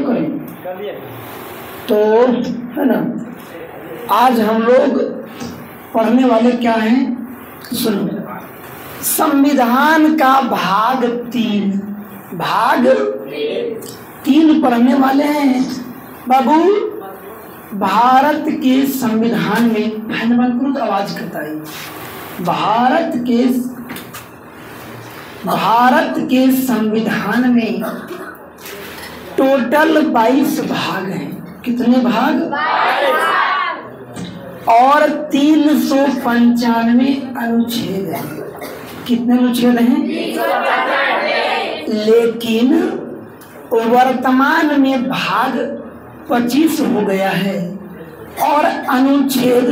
करें तो है ना। आज हम लोग पढ़ने वाले क्या हैं, सुनो। संविधान का भाग 3 पढ़ने वाले हैं बाबू। भारत के संविधान में फैन बंद करो तो आवाज करता है। भारत के संविधान में टोटल 22 भाग हैं। कितने भाग? 22। और 395 अनुच्छेद हैं। कितने अनुच्छेद हैं? लेकिन वर्तमान में भाग 25 हो गया है और अनुच्छेद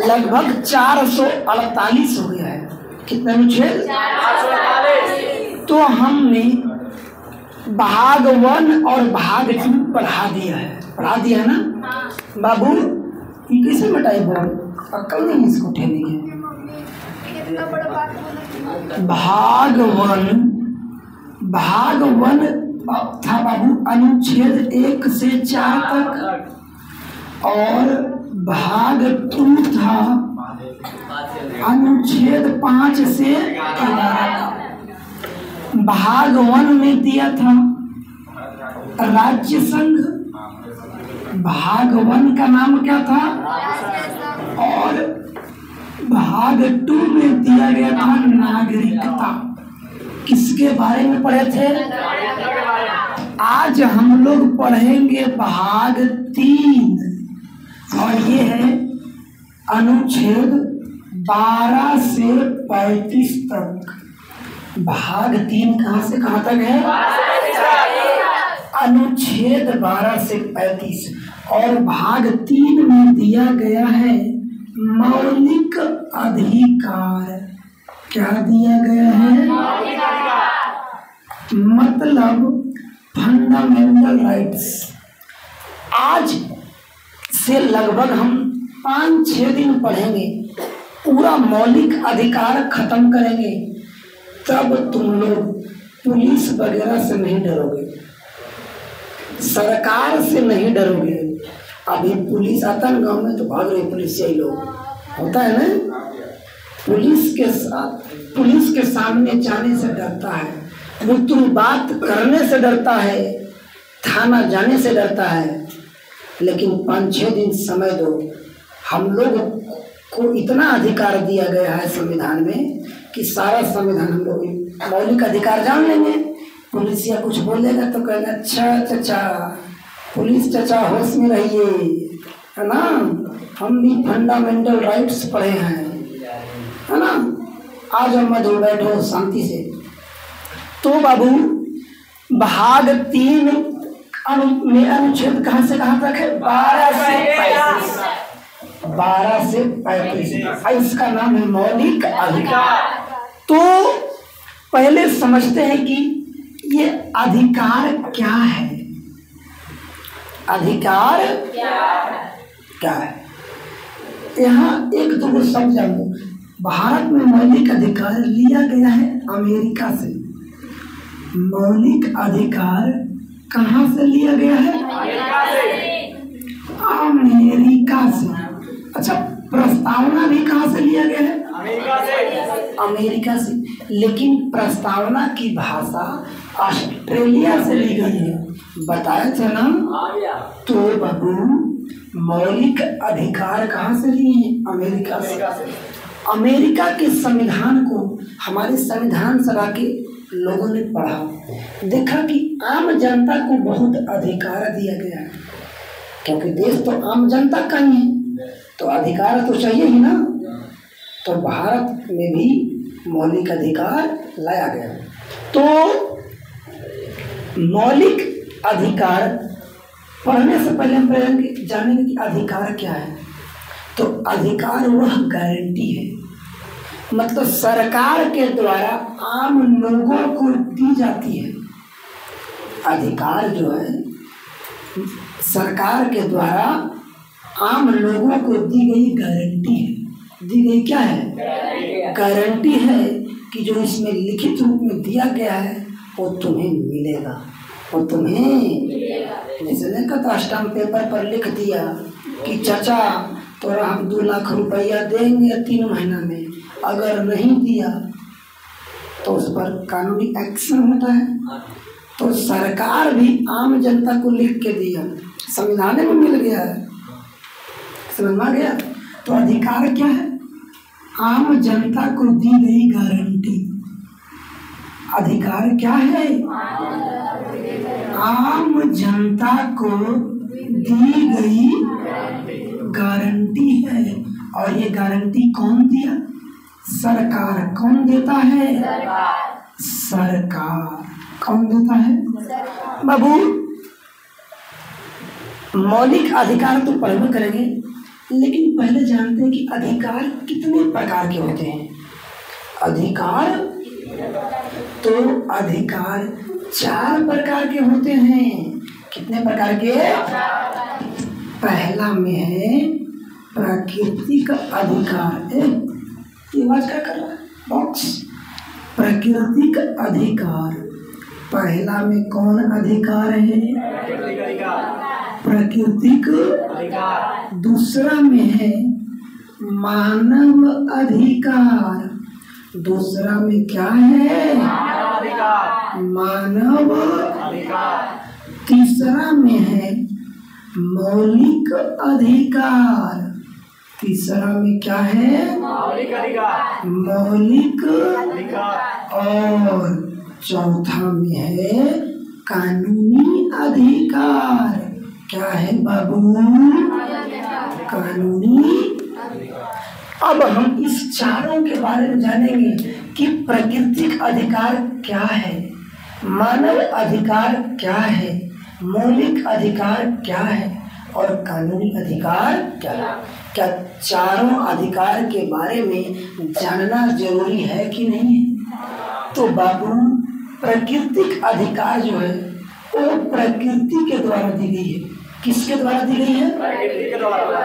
लगभग 448 हो गया है। कितने अनुच्छेद? 448। तो हमने भाग 1 और भाग 2 पढ़ा दिया है ना बाबू। ये कैसे मिटाई बोल, अक्ल नहीं इसको ठेली है। भाग 1 था बाबू अनुच्छेद 1 से 4 तक, और भाग 2 था अनुच्छेद 5 से 11 तक। भाग 1 में दिया था राज्य संघ, भाग 1 का नाम क्या था, और भाग 2 में दिया गया था नागरिकता। किसके बारे में पढ़े थे? आज हम लोग पढ़ेंगे भाग 3, और ये है अनुच्छेद 12 से 35 तक। भाग 3 कहाँ से कहाँ तक है? अनुच्छेद 12 से 35। और भाग 3 में दिया गया है मौलिक अधिकार। क्या दिया गया है? मतलब फंडामेंटल राइट्स। आज से लगभग हम 5-6 दिन पढ़ेंगे, पूरा मौलिक अधिकार खत्म करेंगे, तब तुम लोग पुलिस वगैरह से नहीं डरोगे, सरकार से नहीं डरोगे। अभी पुलिस आता है गांव में तो भाग रहे पुलिस से, लोग होता है ना। पुलिस के सामने जाने से डरता है, वो तुम बात करने से डरता है, थाना जाने से डरता है। लेकिन 5-6 दिन समय दो, हम लोग को इतना अधिकार दिया गया है संविधान में कि सारा संविधान हम लोग मौलिक अधिकार जान लेंगे। पुलिस या कुछ बोलेगा तो कहेगा अच्छा चाचा, पुलिस चाचा होश में रहिए, है ना, हम भी फंडामेंटल राइट्स पढ़े हैं, है ना। आज हम मत बैठो शांति से। तो बाबू भाग 3 में अनुच्छेद कहाँ से कहाँ तक है? 12 से 35। इसका नाम है मौलिक अधिकार। तो पहले समझते हैं कि ये अधिकार क्या है। अधिकार क्या है? यहाँ 1-2 शब्द जानो। भारत में मौलिक अधिकार लिया गया है अमेरिका से। मौलिक अधिकार कहाँ से लिया गया है? अमेरिका से। अच्छा, प्रस्तावना भी कहाँ से लिया गया है? अमेरिका से। लेकिन प्रस्तावना की भाषा ऑस्ट्रेलिया से ली गई है, बताया था ना। तो बाबू मौलिक अधिकार कहाँ से लिए हैं? अमेरिका से। अमेरिका के संविधान को हमारे संविधान सभा के लोगों ने पढ़ा, देखा कि आम जनता को बहुत अधिकार दिया गया है, क्योंकि देश तो आम जनता का ही है, तो अधिकार तो चाहिए ही ना। तो भारत में भी मौलिक अधिकार लाया गया। तो मौलिक अधिकार पढ़ने से पहले हम जानेंगे कि अधिकार क्या है। तो अधिकार वह गारंटी है, मतलब सरकार के द्वारा आम लोगों को दी जाती है। अधिकार जो है सरकार के द्वारा आम लोगों को दी गई गारंटी है। दी गई क्या है? गारंटी है कि जो इसमें लिखित रूप में दिया गया है वो तुम्हें मिलेगा, वो तुम्हें स्टाम्प पेपर पर लिख दिया कि चाचा तो हम 2 लाख रुपया देंगे 3 महीना में, अगर नहीं दिया तो उस पर कानूनी एक्शन होता है। तो सरकार भी आम जनता को लिख के दिया, संविधान में मिल गया है, समझ में आ गया। तो अधिकार क्या है? आम जनता को दी गई गारंटी। अधिकार क्या है? आम जनता को दी गई गारंटी है। और ये गारंटी कौन दिया? सरकार। कौन देता है? सरकार। कौन देता है? बाबू मौलिक अधिकार तो पढ़वे करेंगे, लेकिन पहले जानते हैं कि अधिकार कितने प्रकार के होते हैं। अधिकार तो अधिकार 4 प्रकार के होते हैं। कितने प्रकार के? पहला में है प्राकृतिक अधिकार। ये आवाज क्या कर रहा है बॉक्स? प्राकृतिक अधिकार। पहला में कौन अधिकार है? प्राकृतिक अधिकार। दूसरा में है मानव अधिकार। दूसरा में क्या है? मानव अधिकार। तीसरा में है मौलिक अधिकार। तीसरा में क्या है? मौलिक अधिकार। मौलिक अधिकार। और चौथा में है कानूनी अधिकार। क्या है बाबू? कानूनी। अब हम इस चारों के बारे में जानेंगे कि प्राकृतिक अधिकार क्या है, मानव अधिकार क्या है, मौलिक अधिकार क्या है और कानूनी अधिकार क्या है। क्या चारों अधिकार के बारे में जानना जरूरी है कि नहीं है? तो बाबू प्राकृतिक अधिकार जो है वो प्रकृति के द्वारा दी गई है। किसके द्वारा दी गई है? प्रकृति के द्वारा।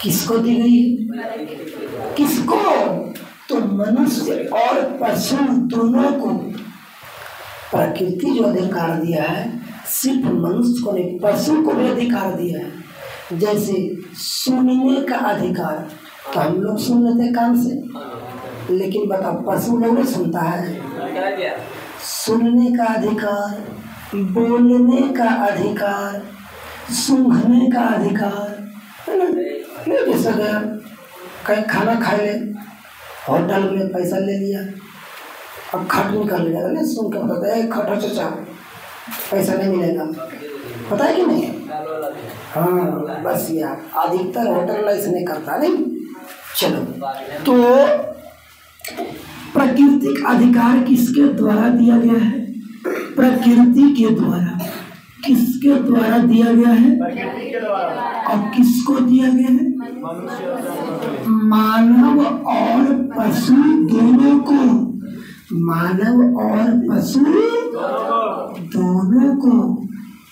किसको दी गई है? किसको? तो मनुष्य और पशु दोनों को प्रकृति जो अधिकार दिया है, सिर्फ मनुष्य को नहीं, पशु को भी अधिकार दिया है। जैसे सुनने का अधिकार, तो हम लोग सुन लेते हैं कान से, लेकिन बताओ पशु लोग नहीं सुनता है। सुनने का अधिकार, बोलने का अधिकार, सूंघने का अधिकार है ना। जैसे अगर कहीं खाना खा ले, होटल में पैसा ले लिया, अब खट निकाल लिया ना, सुन के बताता है खट चाचा पैसा नहीं मिलेगा, पता है कि नहीं? हाँ बस यार अधिकतर होटल इसने करता नहीं। चलो, तो प्राकृतिक अधिकार किसके द्वारा दिया गया है? प्रकृति के द्वारा। किसके द्वारा दिया गया है? प्रकृति के द्वारा। और किसको दिया गया है? मानव और पशु दोनों को। मानव और पशु दोनों को।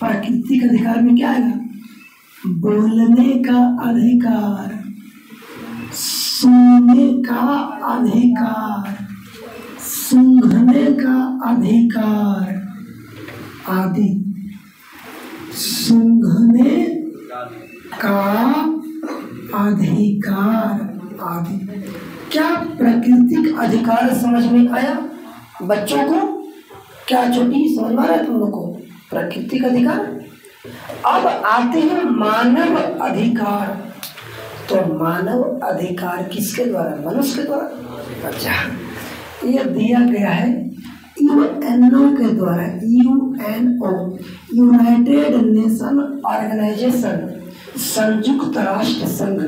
प्राकृतिक अधिकार में क्या आएगा? बोलने का अधिकार, सुनने का अधिकार, सूंघने का अधिकार आदि। सूंघने का अधिकार आदि। क्या प्राकृतिक अधिकार समझ में आया बच्चों को? क्या छोटी समझ में आ रहा है तुम लोग को प्राकृतिक अधिकार? अब आते हैं मानव अधिकार। तो मानव अधिकार किसके द्वारा? मनुष्य के द्वारा। अच्छा, ये दिया गया है यूएनओ के द्वारा। यूएनओ, यूनाइटेड नेशन ऑर्गेनाइजेशन, संयुक्त राष्ट्र संघ।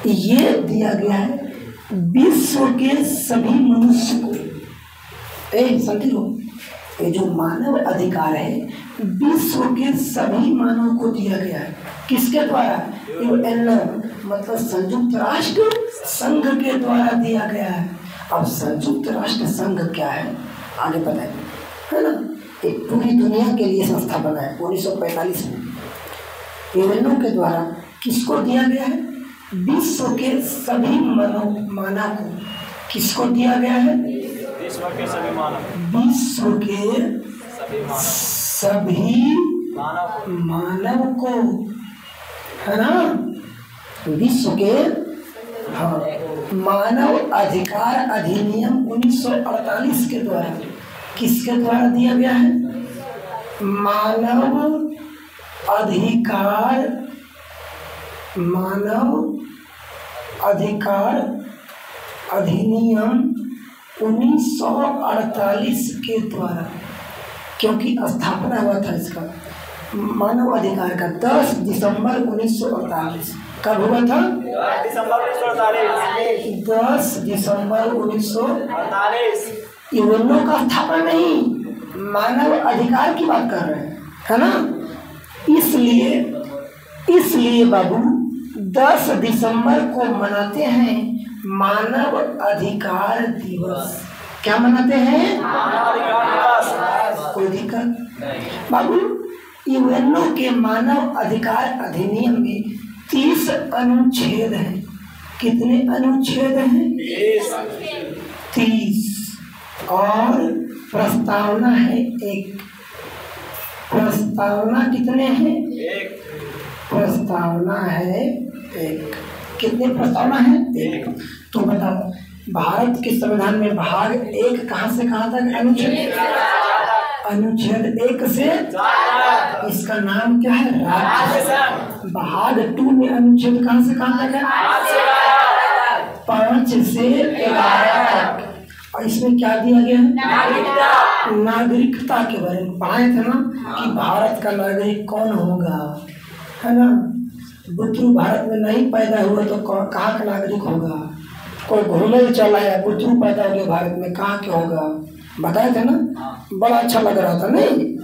ये दिया गया है विश्व के सभी मनुष्य को। समझ लो, ये जो मानव अधिकार है विश्व के सभी मानव को दिया गया है। किसके द्वारा? यूएनओ मतलब संयुक्त राष्ट्र संघ के द्वारा दिया गया है। अब संयुक्त राष्ट्र संघ क्या है आगे पता है ना। एक पूरी दुनिया के लिए संस्था बना है 1945 में। यूएनओ के द्वारा किसको दिया गया है? विश्व के सभी मानव को। किसको दिया गया है? विश्व के सभी मानव को, है ना, विश्व के, हाँ, मानव अधिकार अधिनियम 1948 के द्वारा, किसके द्वारा दिया गया है? मानव अधिकार अधिनियम 1948 के द्वारा, क्योंकि स्थापना हुआ था इसका मानव अधिकार का 10 दिसंबर 1948। कब हुआ था? 10 दिसंबर 1948। यूएनओ का स्थापना नहीं, मानव अधिकार की बात कर रहे हैं, है ना। इसलिए बाबू 10 दिसंबर को मनाते हैं मानव अधिकार दिवस। क्या मनाते हैं? मानव अधिकार दिवस। कोई दिक्कत? बाबू यूएनओ के मानव अधिकार अधिनियम में 30 अनुच्छेद हैं। कितने अनुच्छेद हैं? 30। और प्रस्तावना है 1। प्रस्तावना कितने हैं? 1। प्रस्तावना है 1। कितने प्रस्तावना है? 1। तो बताओ भारत के संविधान में भाग 1 कहाँ से कहाँ तक अनुच्छेद? अनुच्छेद 1 से इसका नाम क्या है? राज्य। भाग 2 में अनुच्छेद कहाँ से कहाँ तक है? 5 से 11 तक। और इसमें क्या दिया गया है? नागरिकता के बारे में पढ़ाए थे ना कि भारत का नागरिक कौन होगा, है ना। बुद्धू भारत में नहीं पैदा हुआ तो कहाँ का नागरिक होगा? कोई घूमने चला है, बुद्धू पैदा हो गया भारत में, कहाँ के होगा? बताए थे ना, बड़ा अच्छा लग रहा था नहीं।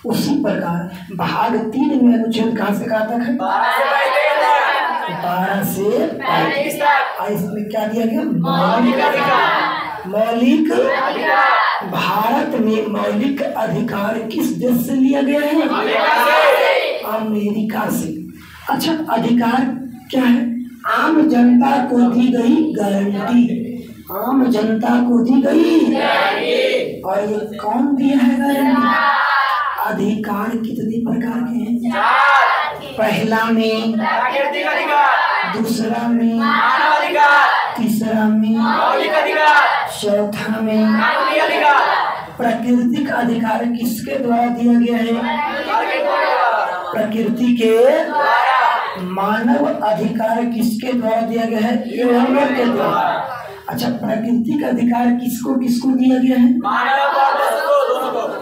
उसी प्रकार भाग 3 में अनुच्छेद कहाँ से कहाँ तक है? 12 से 35 तक। इसमें क्या दिया गया? मौलिक भारत में मौलिक अधिकार किस देश से लिया गया है? अमेरिका से। अच्छा, अधिकार क्या है? आम जनता को दी गई गारंटी। आम जनता को दी गई गारंटी। और ये कौन दिया है गारंटी? अधिकार कितने प्रकार के हैं? 4। पहला में प्राकृतिक अधिकार, दूसरा में मानव अधिकार, तीसरा में मौलिक अधिकार, चौथा में कानूनी अधिकार। प्राकृतिक अधिकार किसके द्वारा दिया गया है? प्रकृति के द्वारा। मानव अधिकार किसके द्वारा दिया गया है? यूएनओ के द्वारा। अच्छा, प्राकृतिक अधिकार किसको किसको दिया गया है?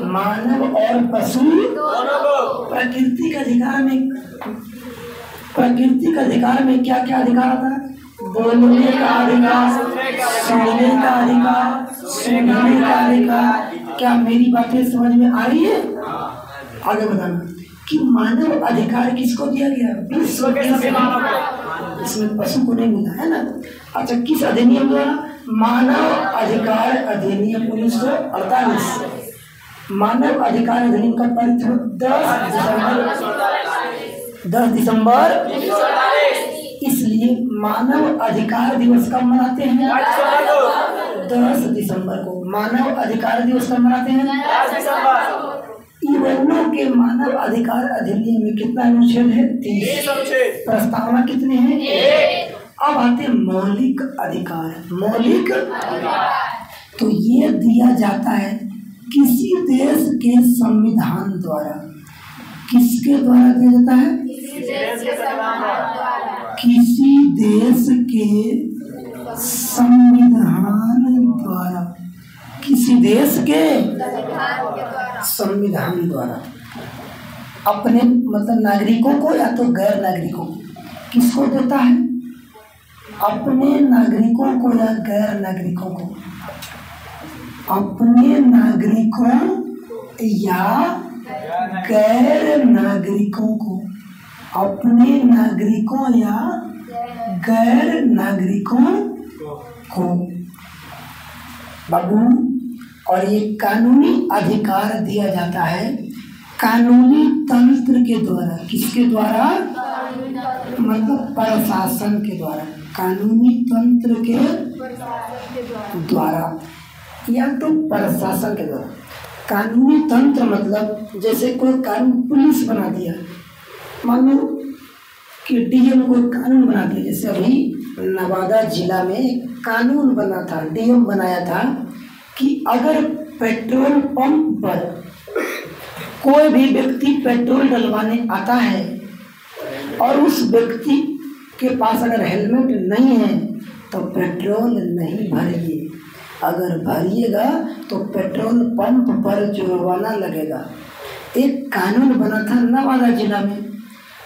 मानव और पशु दोनों को। प्राकृतिक अधिकार में क्या क्या अधिकार आता है? बोलने का अधिकार, सुनने का अधिकार, सुनने का अधिकार। क्या मेरी बातें समझ में आ रही है? आगे बताना कि मानव अधिकार किसको दिया गया? विश्व के सभी मानव को। इसमें पशु को नहीं मिला है ना। अच्छा, किस अधिनियम द्वारा? मानव अधिकार अधिनियम 1948। मानव अधिकार अधिनियम का परिचय 10 दिसंबर। इसलिए मानव अधिकार दिवस कब मनाते हैं? 10 दिसंबर को। मानव अधिकार दिवस कब मनाते हैं? 10 दिसंबर। यूएनओ के मानव अधिकार अधिनियम में कितना अनुच्छेद है? 30 अनुच्छेद। प्रस्तावना कितने हैं? 1। अब आते मौलिक अधिकार। मौलिक तो ये दिया जाता है किसी देश के संविधान द्वारा। किसके द्वारा दिया जाता है? किसी देश के संविधान द्वारा। किसी देश के संविधान द्वारा। किसी देश के संविधान द्वारा अपने मतलब नागरिकों को या तो गैर नागरिकों को। किसको देता है? अपने नागरिकों को या गैर नागरिकों को? अपने नागरिकों या गैर नागरिकों को। अपने नागरिकों या गैर नागरिकों को बाबू। और ये कानूनी अधिकार दिया जाता है कानूनी तंत्र के द्वारा। किसके द्वारा? मतलब प्रशासन के द्वारा। कानूनी तंत्र के द्वारा या तो प्रशासन के द्वारा। कानूनी तंत्र मतलब जैसे कोई कानून पुलिस बना दिया, मान लो कि डीएम को कानून बना दिया। जैसे अभी नवादा जिला में एक कानून बना था, डीएम बनाया था कि अगर पेट्रोल पंप पर कोई भी व्यक्ति पेट्रोल डलवाने आता है और उस व्यक्ति के पास अगर हेलमेट नहीं है तो पेट्रोल नहीं भरिए, अगर भरिएगा तो पेट्रोल पंप पर जुर्माना लगेगा। एक कानून बना था नवादा जिला में,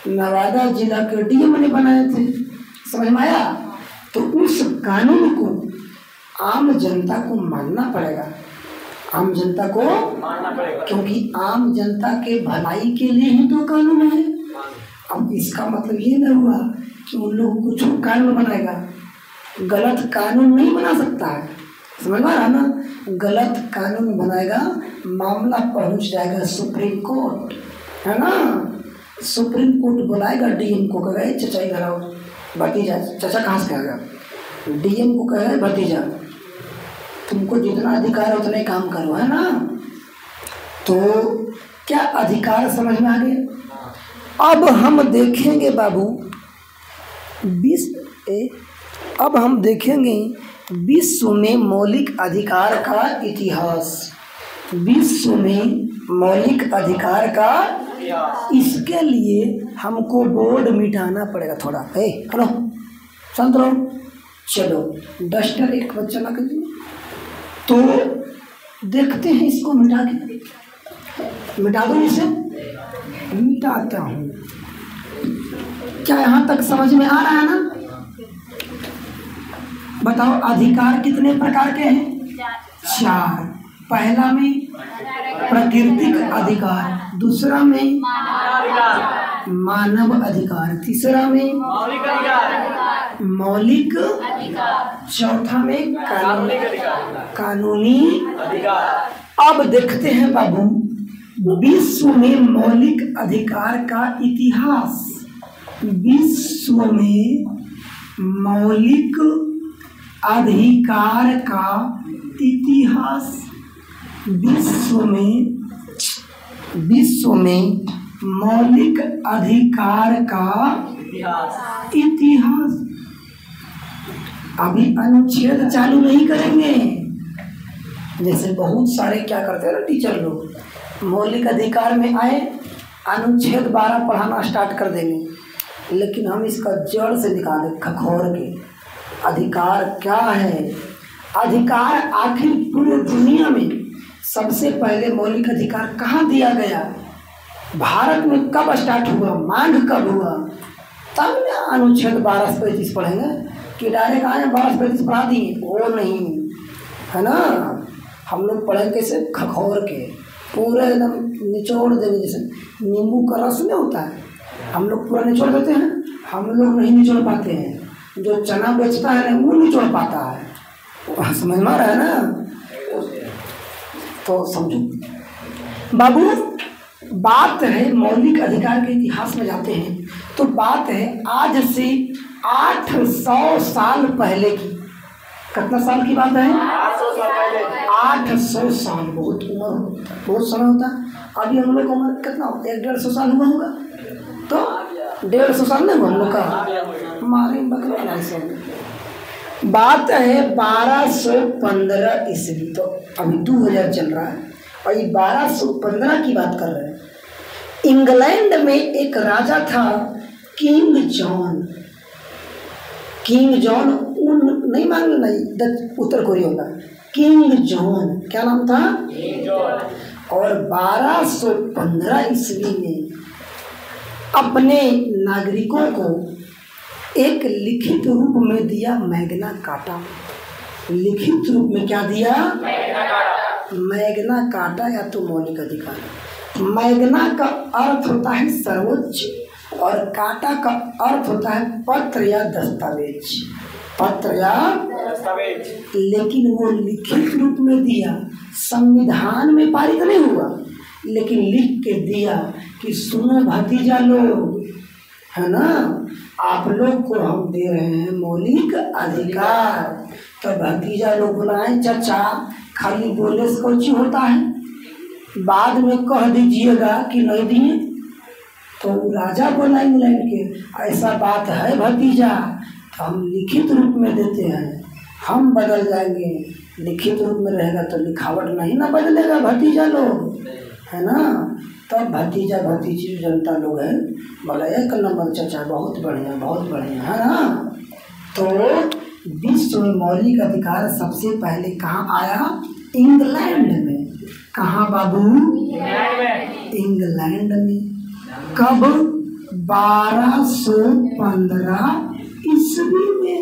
नवादा जिला के डीएम ने बनाए थे, समझ में आया। तो उस कानून को आम जनता को मानना पड़ेगा, आम जनता को मानना पड़ेगा, क्योंकि आम जनता के भलाई के लिए ही तो कानून है। अब इसका मतलब ये नहीं हुआ कि उन लोग कुछ कानून बनाएगा, गलत कानून नहीं बना सकता है, समझ में आ रहा ना। गलत कानून बनाएगा, मामला पहुंच जाएगा सुप्रीम कोर्ट, है ना। सुप्रीम कोर्ट बुलाएगा डीएम को, कहेगा चाचा इधर आओ, भतीजा, चाचा कहाँ से आ गया, डीएम को कहेगा भतीजा तुमको जितना अधिकार है उतना ही काम करो, है ना। तो क्या अधिकार समझ में आ गया। अब हम देखेंगे बाबू अब हम देखेंगे विश्व में मौलिक अधिकार का इतिहास, विश्व में मौलिक अधिकार का। इसके लिए हमको बोर्ड मिटाना पड़ेगा थोड़ा। हेलो शांत रहो, चलो डस्टर एक बच्चा ला कर तो देखते हैं इसको मिटा के, मिटा दो इसे, मिटाता हूँ। क्या यहाँ तक समझ में आ रहा है ना। बताओ अधिकार कितने प्रकार के हैं, 4। पहला में प्राकृतिक अधिकार, दूसरा में मानव अधिकार, तीसरा में मौलिक अधिकार, चौथा में कानूनी अधिकार। अब देखते हैं बाबू विश्व में मौलिक अधिकार का इतिहास, विश्व में मौलिक अधिकार का इतिहास, विश्व में मौलिक अधिकार का इतिहास। अभी अनुच्छेद चालू नहीं करेंगे, जैसे बहुत सारे क्या करते हैं ना टीचर लोग, मौलिक अधिकार में आए अनुच्छेद 12 पढ़ाना स्टार्ट कर देंगे, लेकिन हम इसका जड़ से निकाले खखोर के। अधिकार क्या है, अधिकार आखिर पूरी दुनिया में सबसे पहले मौलिक अधिकार कहाँ दिया गया, भारत में कब स्टार्ट हुआ, मांग कब हुआ, तब ना अनुच्छेद 12 से 35 पढ़ेंगे कि डायरेक्ट आए 12 से 35 पढ़ा दिए, वो नहीं है ना। हम लोग पढ़ेंगे कैसे, खखोर के पूरे एकदम निचोड़ देंगे, जैसे नींबू का रस में होता है, हम लोग पूरा निचोड़ देते हैं। हम लोग नहीं निचोड़ पाते हैं, जो चना बेचता है ना वो निचोड़ पाता है, समझ में आ रहा है ना। तो समझो बाबू, बात है मौलिक अधिकार के इतिहास में जाते हैं तो बात है आज से 800 साल पहले की। कितना साल की बात है, 800 साल। बहुत उम्र, बहुत समय होता है। अभी हम लोग का उम्र कितना होता है, 150 साल हुआ होगा, तो 150 साल नहीं हुआ हम लोग का, मारे बकरा। बात है 1215 ईस्वी, तो अभी 2000 चल रहा है और ये 1215 की बात कर रहे हैं। इंग्लैंड में एक राजा था किंग जॉन। किंग जॉन नहीं मान नहीं, उत्तर कोरिया का किंग जॉन, क्या नाम था, किंग जॉन। और 1215 ईस्वी में अपने नागरिकों को एक लिखित रूप में दिया मैग्ना कार्टा। लिखित रूप में क्या दिया, मैग्ना कार्टा या तो मौलिक अधिकार। मैग्ना का अर्थ होता है सर्वोच्च और कार्टा का अर्थ होता है पत्र या दस्तावेज, पत्र या दस्तावेज। लेकिन वो लिखित रूप में दिया, संविधान में पारित नहीं हुआ, लेकिन लिख के दिया कि सुनो भतीजा लोग, है ना, आप लोग को हम दे रहे हैं मौलिक अधिकार। तो भतीजा लोग बुलाए, चाचा खाली बोले से कुछ होता है, बाद में कह दीजिएगा कि नहीं दिए, तो राजा बोला इंग्लैंड के ऐसा बात है भतीजा, तो हम लिखित रूप में देते हैं, हम बदल जाएंगे। लिखित रूप में रहेगा तो लिखावट नहीं ना बदलेगा भतीजा लोग, है ना। तब भतीजा भतीजी जनता लोग है बोला एक नंबर चाचा, बहुत बढ़िया बहुत बढ़िया, है ना। तो विश्व में मौलिक अधिकार सबसे पहले कहाँ आया? इंग्लैंड में। कहाँ बाबू? इंग्लैंड में। कब? 1215 ईस्वी में।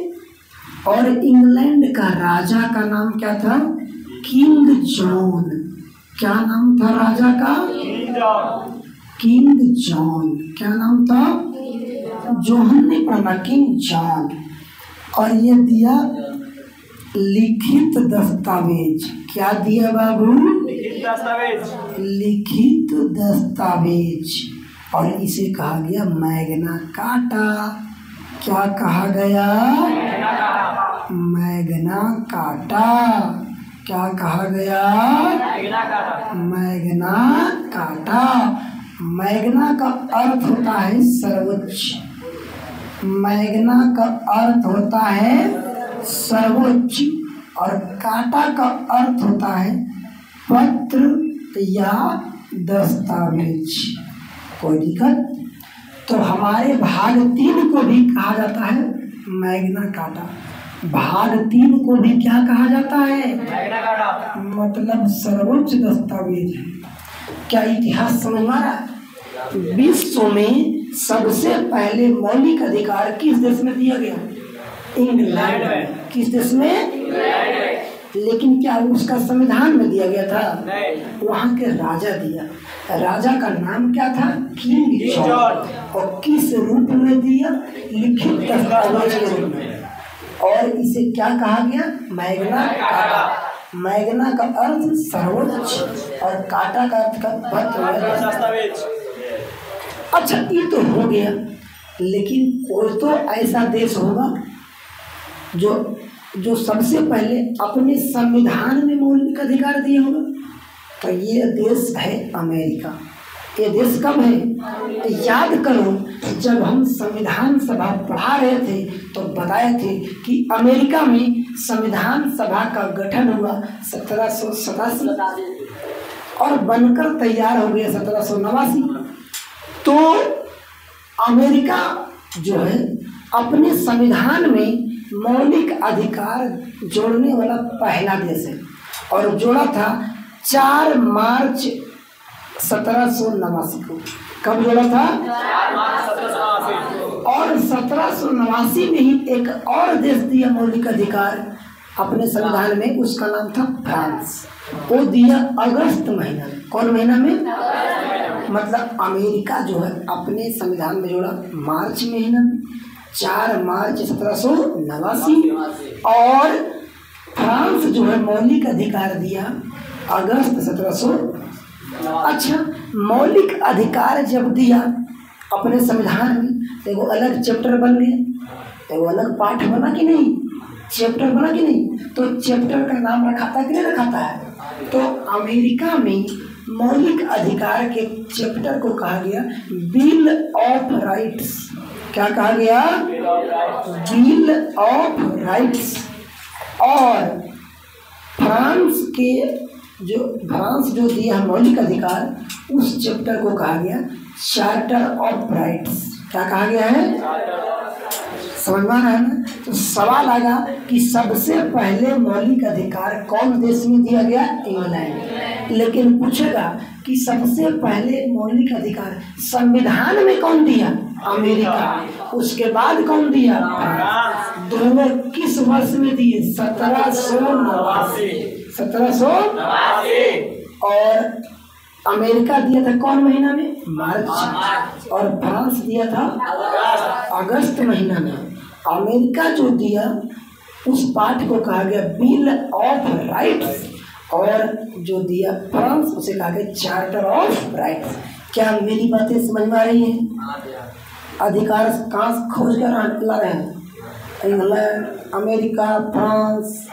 और इंग्लैंड का राजा का नाम क्या था? King John. क्या नाम था राजा का? King John. क्या नाम था? जोहन ने पढ़ा, किंग जॉन। और ये दिया लिखित दस्तावेज। क्या दिया बाबू? लिखित दस्तावेज। और इसे कहा गया मैग्ना कार्टा। क्या कहा गया? Magna carta. क्या कहा गया? Magna carta. मैग्ना का अर्थ होता है सर्वोच्च। मैग्ना का अर्थ होता है सर्वोच्च, और काटा का अर्थ होता है पत्र या दस्तावेज। कोई दिक्कत? तो हमारे भाग 3 को भी कहा जाता है मैग्ना कार्टा। भाग 3 को भी क्या कहा जाता है? Magna carta. मतलब सर्वोच्च दस्तावेज है। क्या इतिहास समझ में आ रहा है? विश्व में सबसे पहले मौलिक अधिकार किस देश में दिया गया? इंग्लैंड में। किस देश में? लेकिन क्या उसका संविधान में दिया गया था? वहाँ के राजा दिया। राजा का नाम क्या था? King John. और किस रूप में दिया? लिखित दस्तावेज के रूप में। और इसे क्या कहा गया? Magna carta. मैग्ना का अर्थ सर्वोच्च और कार्टा का अर्थ का पत्र दस्तावेज। अच्छा, ये तो हो गया, लेकिन कोई तो ऐसा देश होगा जो सबसे पहले अपने संविधान में मौलिक अधिकार दिए होगा। तो ये देश है अमेरिका। ये देश कब है? याद करो, जब हम संविधान सभा पढ़ा रहे थे तो बताए थे कि अमेरिका में संविधान सभा का गठन हुआ 1787 और बनकर तैयार हो गया 1789। तो अमेरिका जो है अपने संविधान में मौलिक अधिकार जोड़ने वाला पहला देश है, और जोड़ा था 4 मार्च 1789 को। कब जोड़ा था? 4 मार्च 1789। और 1789 में ही एक और देश दिया मौलिक अधिकार अपने संविधान में, उसका नाम था फ्रांस। वो दिया अगस्त महीना में। कौन महीना में? मतलब अमेरिका जो है अपने संविधान में जोड़ा मार्च महीना में, 4 मार्च 1789। और फ्रांस जो है मौलिक अधिकार दिया अगस्त 1700। अच्छा, मौलिक अधिकार जब दिया अपने संविधान में तो वो अलग चैप्टर बन गया, तो वो अलग पाठ बना कि नहीं? चैप्टर बना कि नहीं? तो चैप्टर का नाम रखा था कि नहीं रखा था? तो अमेरिका में मौलिक अधिकार के चैप्टर को कहा गया बिल ऑफ राइट्स। क्या कहा गया? Bill of rights. और फ्रांस जो दिया मौलिक अधिकार, उस चैप्टर को कहा गया चार्टर ऑफ राइट्स। क्या कहा गया है? समझ में आ रहा है ना? तो सवाल आएगा कि सबसे पहले मौलिक अधिकार कौन देश में दिया गया? इंग्लैंड। लेकिन पूछेगा कि सबसे पहले मौलिक अधिकार संविधान में कौन दिया? अमेरिका। उसके बाद कौन दिया? दोनों किस वर्ष में दिए? 1789। 1789। और अमेरिका दिया था कौन महीना में? मार्च। और फ्रांस दिया था अगस्त महीना में। अमेरिका जो दिया उस पाठ को कहा गया बिल ऑफ राइट्स, और जो दिया फ्रांस उसे कहा गया चार्टर ऑफ राइट्स। क्या मेरी बातें समझ में आ रही हैं? अधिकार कहाँ खोज कर ला रहे हैं? England, America, France.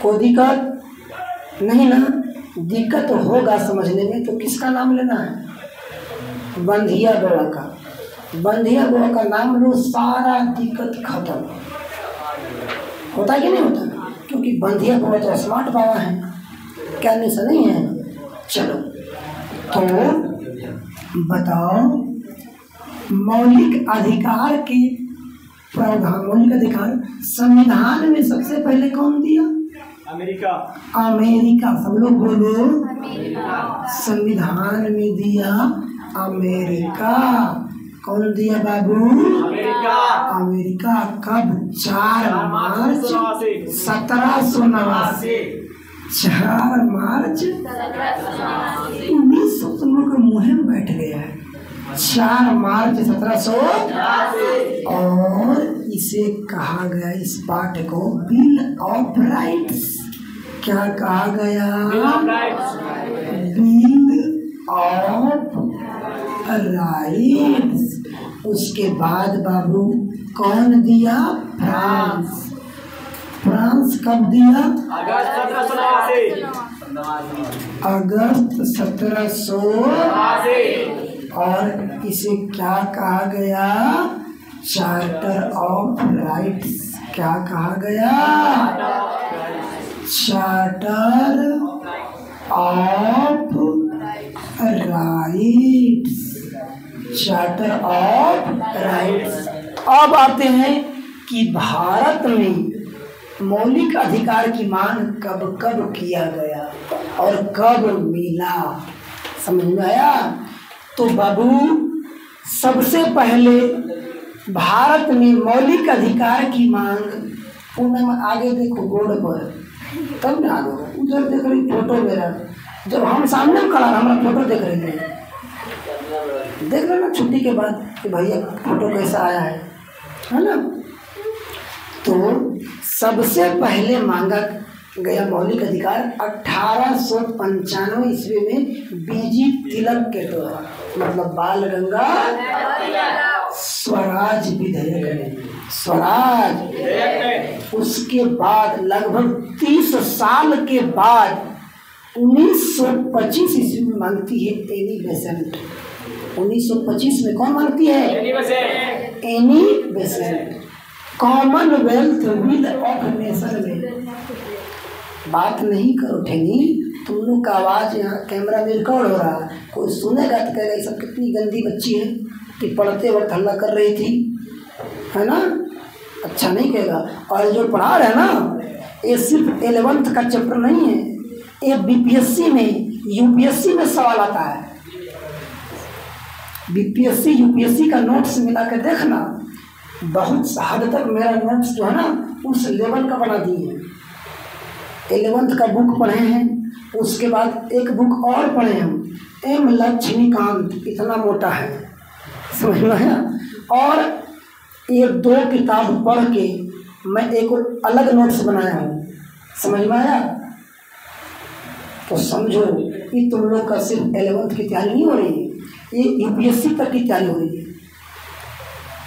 कोई दिक्कत नहीं ना? दिक्कत होगा समझने में तो किसका नाम लेना है? बंधिया बाबा का। बंधिया बाबा का नाम लो, सारा दिक्कत खत्म। होता कि नहीं होता? क्योंकि बंधिया बाबा तो स्मार्ट बाबा है, क्या ऐसा नहीं है? चलो तो बताओ, मौलिक अधिकार के प्रावधान, मौलिक अधिकार संविधान में सबसे पहले कौन दिया? अमेरिका। अमेरिका। सब लोग बोलो, संविधान में दिया अमेरिका। कौन दिया बाबू? अमेरिका। अमेरिका। कब? 4 मार्च 1789। 4 मार्च 1900। तुम लोग का मुँह में बैठ गया है। 4 मार्च 1789। और इसे कहा गया, इस पाठ को, बिल ऑफ राइट्स। क्या कहा गया? Bill of rights. उसके बाद बाबू कौन दिया? फ्रांस। फ्रांस कब दिया? अगस्त 1789। और इसे क्या कहा गया? Charter of rights. क्या कहा गया? Charter of rights. Charter of rights. अब आते हैं कि भारत में मौलिक अधिकार की मांग कब कब किया गया और कब मिला, समझ में आया? तो बाबू सबसे पहले भारत में मौलिक अधिकार की मांग, पुनः आगे देखो बोर्ड पर, तब ना उधर देख रही फोटो मेरा, जब हम सामने खड़ा हमारा फोटो देख रही है, देख रहे ना छुट्टी के बाद कि भैया फोटो कैसा आया है ना? तो सबसे पहले मांगा गया मौलिक अधिकार 1895 ईस्वी में बीजी तिलक के द्वारा, मतलब बाल गंगा स्वराज विधेयक में, स्वराज। उसके बाद लगभग 30 साल के बाद 1925 ईस्वी में मांगती है एनी बेसेंट। 1925 में कौन मांगती है? Annie Besant. Commonwealth bill of nation में। बात नहीं करो ठेनी, तुम लोग का आवाज़ यहाँ कैमरा में रिकॉर्ड हो रहा है, कोई सुनेगा तो कहेगा ये सब कितनी गंदी बच्ची है कि पढ़ते वक्त हल्ला कर रही थी, है ना? अच्छा नहीं कहेगा। और जो पढ़ा रहे हैं ना, ये सिर्फ 11th का चैप्टर नहीं है, ये बीपीएससी में, यूपीएससी में सवाल आता है। बीपीएससी यूपीएससी का नोट्स मिला कर देखना, बहुत हद तक मेरा नोट्स जो है ना उस लेवल का बना दिए। 11th का बुक पढ़े हैं, उसके बाद एक बुक और पढ़े हम, एम लक्ष्मीकांत, इतना मोटा है, समझ में आया? और ये 2 किताब पढ़ के मैं एक अलग नोट्स बनाया हूँ, समझ में आया? तो समझो कि तुम लोग का सिर्फ 11th की तैयारी नहीं हो रही है, ये यूपीएससी तक की तैयारी हो रही है।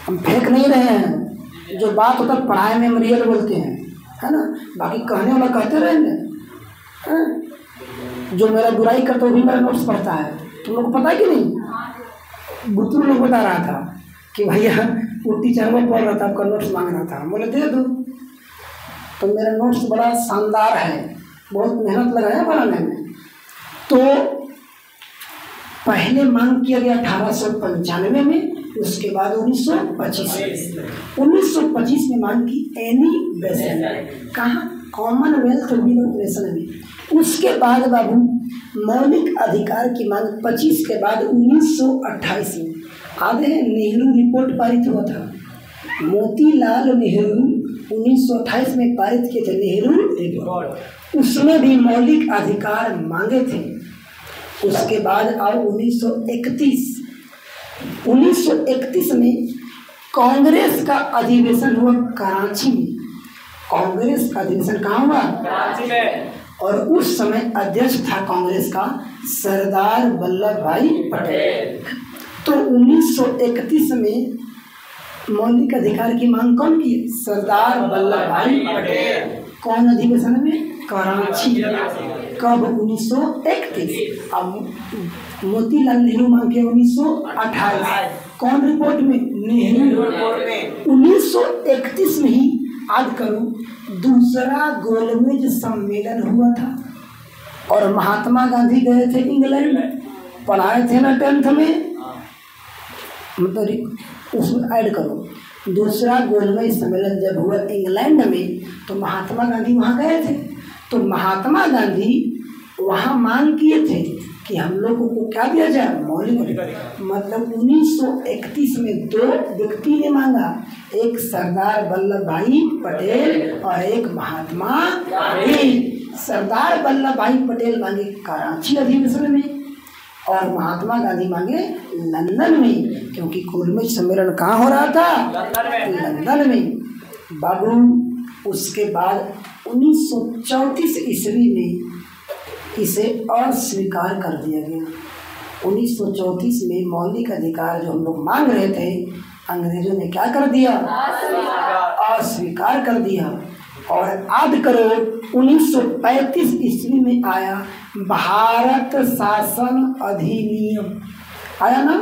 हम फेंक नहीं रहे हैं, जो बात होता है पढ़ाई में हम रियल बोलते हैं, है ना? बाकी कहने वाला कहते रहेंगे, हैं? जो मेरा बुराई करता है वो भी मेरा नोट्स पढ़ता है, तुम लोग को पता है कि नहीं? बुतरू लोग बता रहा था कि भैया वो टीचर में पढ़ रहा था, आपका नोट्स मांग रहा था, बोले दे दो। तो मेरा नोट्स बड़ा शानदार है, बहुत मेहनत लगाया बनाने में। तो पहले मांग किया गया 1895 में, उसके बाद 1925 में मांग की एनी बेसेंट। कहाँ? कॉमनवेल्थ बिल ऑफ नेशन में। उसके बाद बाबू मौलिक अधिकार की मांग 25 के बाद 1928 में आगे नेहरू रिपोर्ट पारित हुआ था। मोतीलाल नेहरू 1928 में पारित किए थे नेहरू रिपोर्ट, उसमें भी मौलिक अधिकार मांगे थे। उसके बाद आओ 1931 में कांग्रेस का अधिवेशन हुआ कराची में। कांग्रेस का अधिवेशन कहाँ हुआ? कराची में। और उस समय अध्यक्ष था कांग्रेस का सरदार वल्लभ भाई पटेल। तो 1931 में मौलिक अधिकार की मांग कौन की? सरदार वल्लभ भाई पटेल। कौन अधिवेशन में? कराची। कब? 1931। अब मोतीलाल नेहरू मांगे 1928। कौन रिपोर्ट में? नेहरू रिपोर्ट में। 1931 में ही याद करो दूसरा गोलमेज सम्मेलन हुआ था और महात्मा गांधी गए थे इंग्लैंड, पढ़ाए थे ना 10th में, मतलब उसमें ऐड करो। दूसरा गोलमेज सम्मेलन जब हुआ इंग्लैंड में तो महात्मा गांधी वहाँ गए थे। तो महात्मा गांधी वहाँ मांग किए थे कि हम लोगों को क्या दिया जाए? मौलिक अधिकार। मतलब 1931 में 2 व्यक्ति ने मांगा, एक सरदार वल्लभ भाई पटेल और एक महात्मा गांधी। सरदार वल्लभ भाई पटेल मांगे कराची अधिवेशन में और महात्मा गांधी मांगे लंदन में, क्योंकि गोलमेज सम्मेलन कहाँ हो रहा था? लंदन में। बाबू उसके बाद 1934 ईस्वी में इसे अस्वीकार कर दिया गया। 1934 में मौलिक अधिकार जो हम लोग मांग रहे थे, अंग्रेजों ने क्या कर दिया? अस्वीकार कर दिया। और याद करो 1935 ईस्वी में आया भारत शासन अधिनियम, आया ना?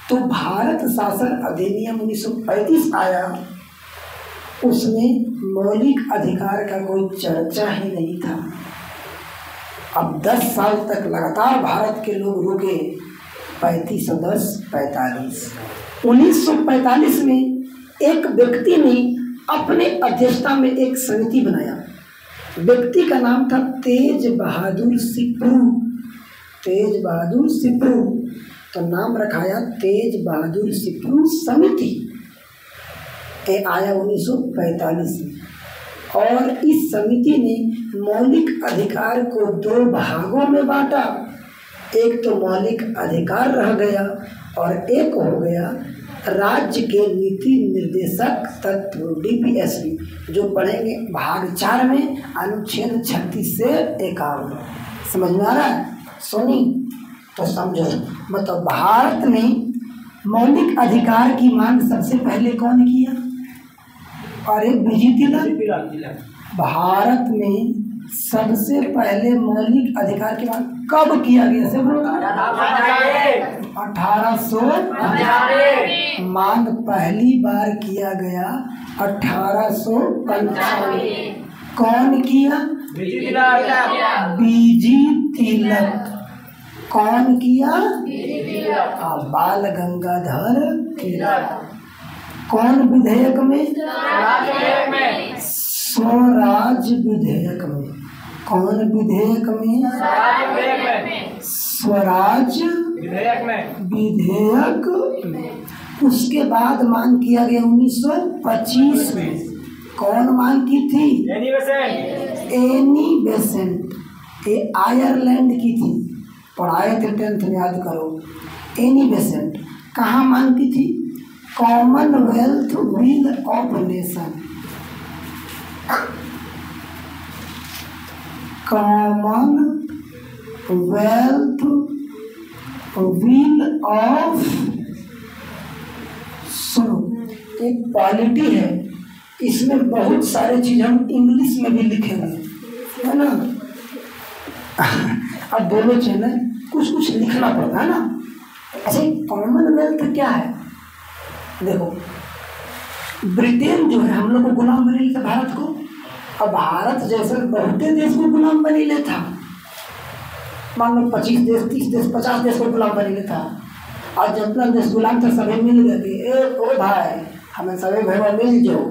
तो भारत शासन अधिनियम 1935 आया, उसमें मौलिक अधिकार का कोई चर्चा ही नहीं था। अब 10 साल तक लगातार भारत के लोग रुके, 35 और 10 45। 1945 में एक व्यक्ति ने अपने अध्यक्षता में एक समिति बनाया। व्यक्ति का नाम था तेज बहादुर सिप्रू। तेज बहादुर सिप्रू, तो नाम रखाया तेज बहादुर सिप्रू समिति। ये आया 1945 में और इस समिति ने मौलिक अधिकार को 2 भागों में बांटा। एक तो मौलिक अधिकार रह गया और एक हो गया राज्य के नीति निर्देशक तत्व DPSP, जो पढ़ेंगे भाग 4 में अनुच्छेद 36 से 51। समझ में आ रहा है? सुनी तो समझो। मतलब भारत में मौलिक अधिकार की मांग सबसे पहले कौन किया? अरे बीजी भारत में सबसे पहले मौलिक अधिकार की मांग कब किया गया? सब 1800। मांग पहली बार किया गया 1895। कौन किया? बीजी तिलक। कौन किया? बाल गंगाधर तिलक। कौन विधेयक में? स्वराज विधेयक में। कौन विधेयक में? स्वराज विधेयक में। उसके बाद मांग किया गया 1925 में। कौन मांग की थी? Annie Besant. ये आयरलैंड की थी, पढ़ाए थे 10th में, याद करो। एनी बेसेंट कहाँ मांग की थी? Commonwealth will of nation. Commonwealth will of, सुनो, एक पॉलिटी है, इसमें बहुत सारे चीज हम इंग्लिश में भी लिखेंगे, है ना? अब दोनों चैनल कुछ कुछ लिखना पड़ता है ना। ऐसे कॉमनवेल्थ क्या है? देखो, ब्रिटेन जो है हम लोग को गुलाम बने लेता भारत को, अब भारत जैसे बहुत देश को गुलाम बने लेता। मान लो 25 देश, 30 देश, 50 देश को गुलाम बने लेता। आज जितना देश गुलाम था सभी मिल गए, ओ भाई हमें सभी भाई मिल जाओ,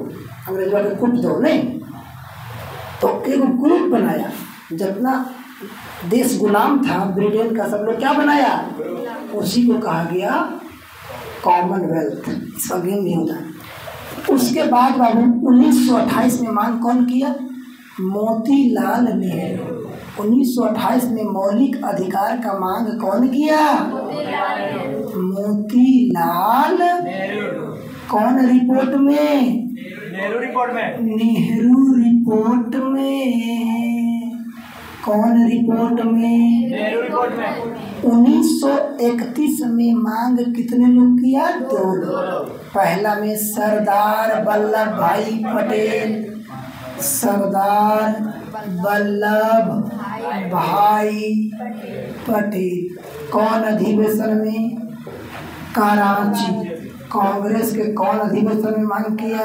अंग्रेजों के कुट दो, नहीं तो एक ग्रुप बनाया। जितना देश गुलाम था ब्रिटेन का, सब लोग क्या बनाया? उसी को कहा गया कॉमनवेल्थ। इसका गेम नहीं होता। उसके बाद बाबू 1928 में मांग कौन किया? मोतीलाल नेहरू। 1928 में मौलिक अधिकार का मांग कौन किया? मोतीलाल नेहरू। कौन रिपोर्ट में? नेहरू रिपोर्ट में। नेहरू रिपोर्ट में। कौन रिपोर्ट में? नेहरू रिपोर्ट में। 1931 में मांग कितने लोग किया? 2 लोग। पहला में सरदार वल्लभ भाई पटेल। सरदार वल्लभ भाई पटेल। कौन अधिवेशन में? कराची। कांग्रेस के कौन अधिवेशन में मांग किया?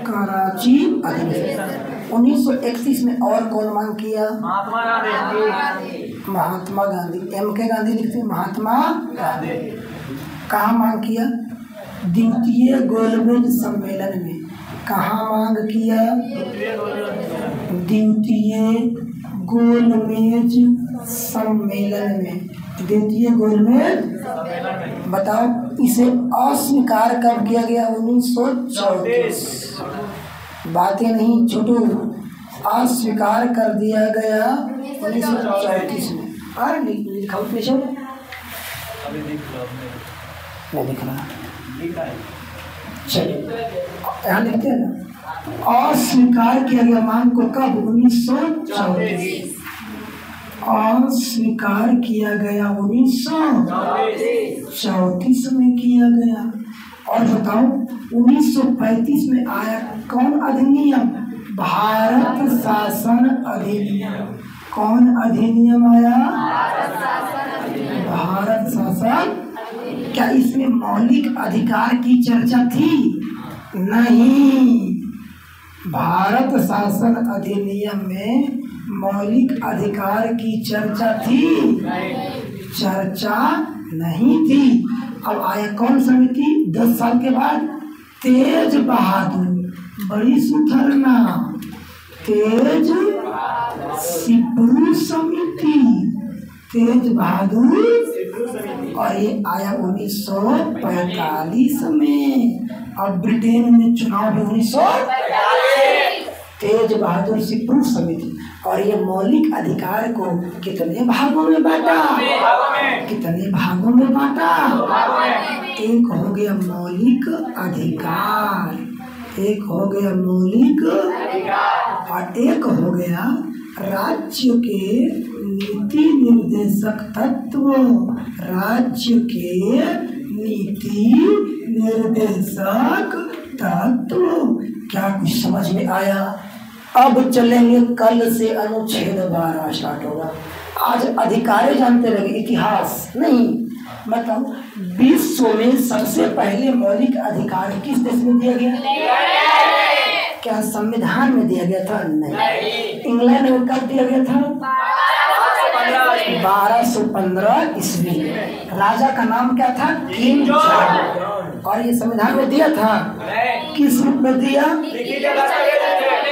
कराची अधिवेशन। 1931 में और कौन मांग किया? महात्मा गांधी। महात्मा गांधी। MK गांधी लिखते हैं महात्मा गांधी। कहाँ मांग किया? द्वितीय गोलमेज सम्मेलन में। कहाँ मांग किया? द्वितीय गोलमेज सम्मेलन में। द्वितीय गोलमेज बताओ, इसे अस्वीकार कब किया गया? 1934। बातें नहीं छोटू, अस्वीकार कर दिया गया 1934 में। और लिखा नहीं लिख रहा, चलिए यहाँ लिखते हैं ना, अस्वीकार किया गया मांग को कब? 1934। अस्वीकार किया गया 1934 में किया गया। और बताओ 1935 में आया कौन अधिनियम? भारत शासन अधिनियम। कौन अधिनियम आया? भारत शासन। क्या इसमें मौलिक अधिकार की चर्चा थी? नहीं। भारत शासन अधिनियम में मौलिक अधिकार की चर्चा थी? चर्चा नहीं थी। अब आया कौन समिति? 10 साल के बाद तेज बहादुर, बड़ी सुथरना, तेज सिपरू समिति, तेज बहादुर। और ये आया 1945 में। अब ब्रिटेन में चुनाव भी 1945। तेज बहादुर सिपरू समिति। और ये मौलिक अधिकार को कितने भागों में बांटा? कितने भागों में बांटा? एक हो गया मौलिक अधिकार, एक हो गया मौलिक, और एक हो गया राज्य के नीति निर्देशक तत्व। राज्य के नीति निर्देशक तत्व। क्या कुछ समझ में आया? अब चलेंगे, कल से अनुच्छेद 12 स्टार्ट होगा। आज अधिकार जानते रहे, इतिहास नहीं। बताओ विश्व में सबसे पहले मौलिक अधिकार किस देश में दिया गया? क्या संविधान में दिया गया था? नहीं। इंग्लैंड में कब दिया गया था? 1215 ईस्वी। राजा का नाम क्या था? King George. और ये संविधान में दिया था? किस रूप में दिया?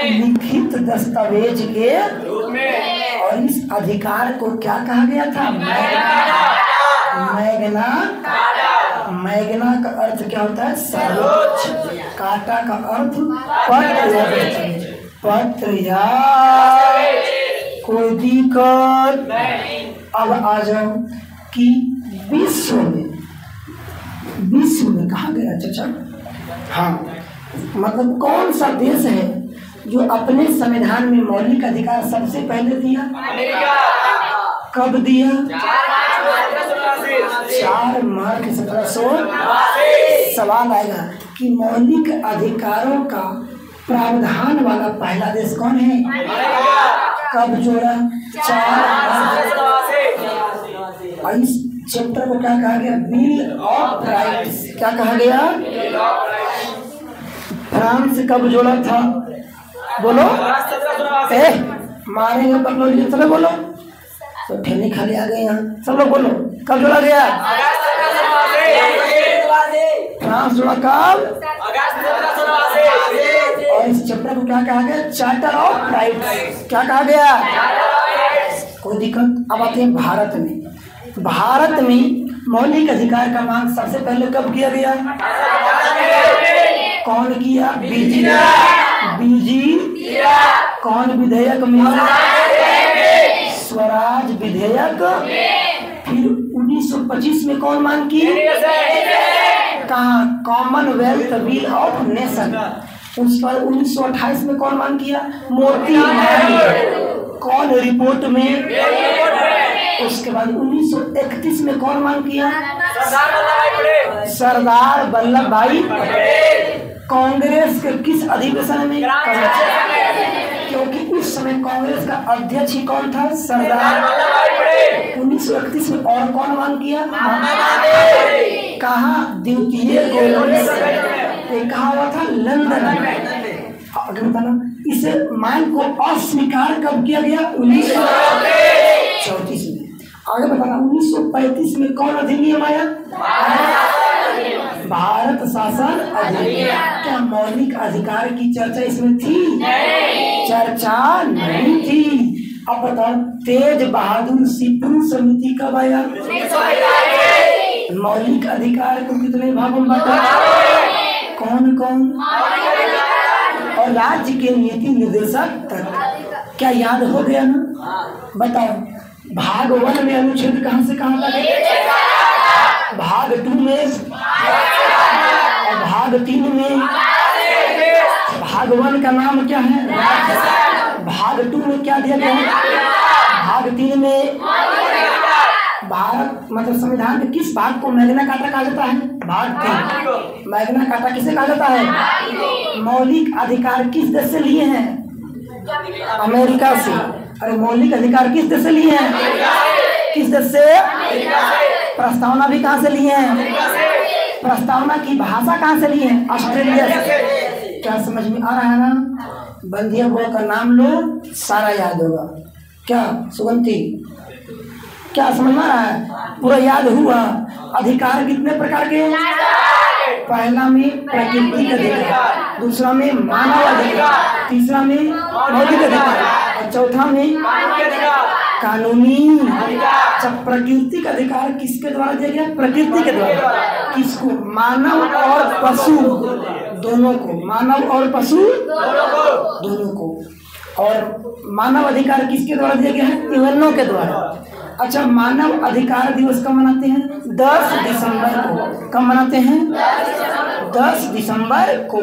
लिखित दस्तावेज के रूप में। और इस अधिकार को क्या कहा गया था? मैग्ना। मैग्ना का अर्थ क्या होता है? सर्वोच्च। काटा का अर्थ पत्र या कोई दिक्कत। अब आ जाओ कि विश्व में कहा गया चाचा? हाँ, मतलब कौन सा देश है जो अपने संविधान में मौलिक अधिकार सबसे पहले दिया? कब दिया? 4 मार्च 1789। सवाल आएगा कि मौलिक अधिकारों का प्रावधान वाला पहला देश कौन है? कब जोड़ा? 4 मार्च। और इस चैप्टर को क्या कहा गया? Bill of rights. क्या कहा गया? फ्रांस कब जोड़ा था? बोलो। मारेंगे पर लोग चलो बोलो। तो ठेले खाली आ गए यहाँ, सब लोग बोलो। कब जोड़ा गया? फ्रांस जोड़ा कब? और इस चैप्टर को क्या कहा गया? Charter of rights. क्या कहा गया? कोई दिक्कत? अब आते हैं भारत में। भारत में मौलिक अधिकार का मांग सबसे पहले कब किया गया? कौन किया? बीजी। कौन विधेयक में? स्वराज विधेयक। फिर 1925 में कौन मांग की? कहाँ? Commonwealth bill of nation. उस पर 1928 में कौन मांग किया? मोती। कौन रिपोर्ट में? उसके बाद 1931 में कौन मांग किया? सरदार वल्लभ भाई पटेल। कांग्रेस के किस अधिवेशन में? क्योंकि उस समय कांग्रेस का अध्यक्ष ही कौन था? सरदार 1931 में। और कौन मांग किया? कहा? द्वितीय गोलमेज कहा हुआ था लंदन। आगे बताना, इसे मांग को अस्वीकार कब किया गया? 1934 में। आगे बताना, 1935 में कौन अधिनियम आया? भारत शासन अधिनियम। क्या मौलिक अधिकार की चर्चा इसमें थी? चर्चा नहीं थी। अब बताओ, तेज बहादुर सिपरू समिति कब आया? मौलिक अधिकार को कितने भागों में बांटा? कौन कौन? और राज्य के नीति निर्देशक तक। क्या याद हो गया ना? बताओ, भाग 1 में अनुच्छेद कहां से कहां तक? भाग 2 में और भाग 3 में। भाग 1 का नाम क्या है? भाग 2 में क्या दिया गया है? भाग 3 में भारत मतलब संविधान के किस भाग को मैग्ना कार्टा कहा जाता है? भाग 3। मैग्ना कार्टा किसे कहा जाता है? मौलिक अधिकार किस देश से लिए हैं? अमेरिका से। अरे मौलिक अधिकार किस देश से लिए हैं? किस देश से? प्रस्तावना भी कहाँ से लिए हैं? प्रस्तावना की भाषा कहाँ से लिए हैं? ऑस्ट्रेलिया से। क्या समझ में आ रहा है ना? बंदिया बुआ का नाम लो, सारा याद होगा। क्या सुगंधी, क्या समझ में आ रहा है? पूरा याद हुआ। अधिकार कितने प्रकार के? पहला में प्राकृतिक अधिकार, दूसरा में मानव अधिकार, तीसरा में मौलिक अधिकार और चौथा में कानूनी। जब प्राकृतिक अधिकार किसके द्वारा दिया गया? प्रकृति के द्वारा। किसको? मानव और पशु दोनों को। मानव और पशु दोनों को। और मानव अधिकार किसके द्वारा दिया गया है? यूएनओ के द्वारा। अच्छा, मानव अधिकार दिवस कब मनाते हैं? 10 दिसंबर को। कब मनाते हैं? 10 दिसंबर को।